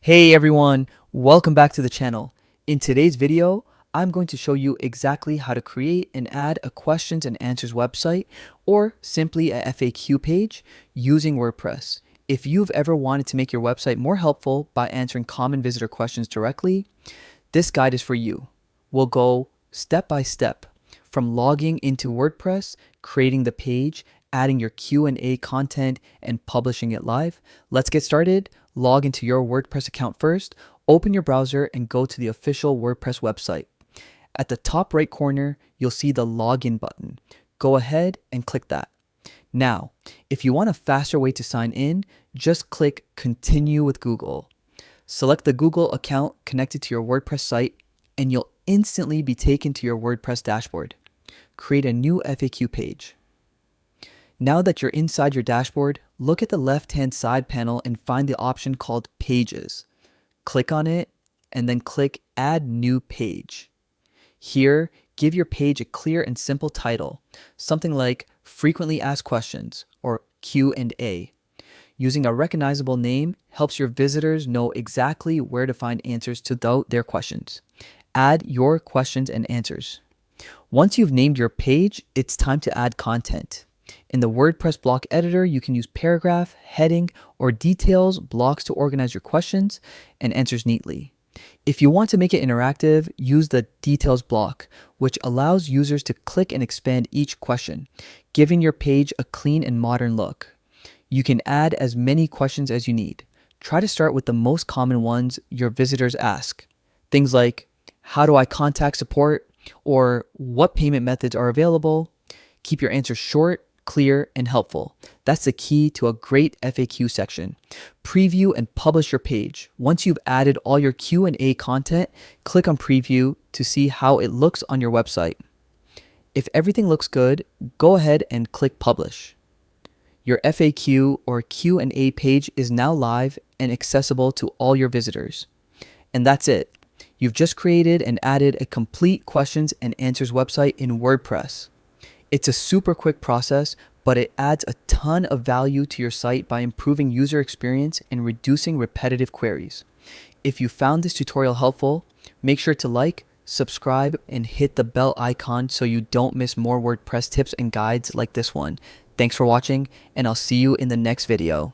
Hey everyone, welcome back to the channel. In today's video, I'm going to show you exactly how to create and add a questions and answers website or simply a FAQ page using WordPress. If you've ever wanted to make your website more helpful by answering common visitor questions directly, this guide is for you. We'll go step by step from logging into WordPress, creating the page, adding your Q&A content, and publishing it live. Let's get started. Log into your WordPress account first, open your browser, and go to the official WordPress website. At the top right corner, you'll see the login button. Go ahead and click that. Now, if you want a faster way to sign in, just click Continue with Google. Select the Google account connected to your WordPress site, and you'll instantly be taken to your WordPress dashboard. Create a new FAQ page. Now that you're inside your dashboard, look at the left-hand side panel and find the option called Pages. Click on it and then click Add New Page. Here, give your page a clear and simple title, something like Frequently Asked Questions or Q&A. Using a recognizable name helps your visitors know exactly where to find answers to their questions. Add your questions and answers. Once you've named your page, it's time to add content. In the WordPress block editor, you can use paragraph, heading, or details blocks to organize your questions and answers neatly. If you want to make it interactive, use the details block, which allows users to click and expand each question, giving your page a clean and modern look. You can add as many questions as you need. Try to start with the most common ones your visitors ask. Things like, how do I contact support? Or what payment methods are available? Keep your answers short, clear, and helpful. That's the key to a great FAQ section. Preview and publish your page. Once you've added all your Q&A content, click on Preview to see how it looks on your website. If everything looks good, go ahead and click Publish. Your FAQ or Q&A page is now live and accessible to all your visitors. And that's it. You've just created and added a complete questions and answers website in WordPress. It's a super quick process, but it adds a ton of value to your site by improving user experience and reducing repetitive queries. If you found this tutorial helpful, make sure to like, subscribe, and hit the bell icon so you don't miss more WordPress tips and guides like this one. Thanks for watching, and I'll see you in the next video.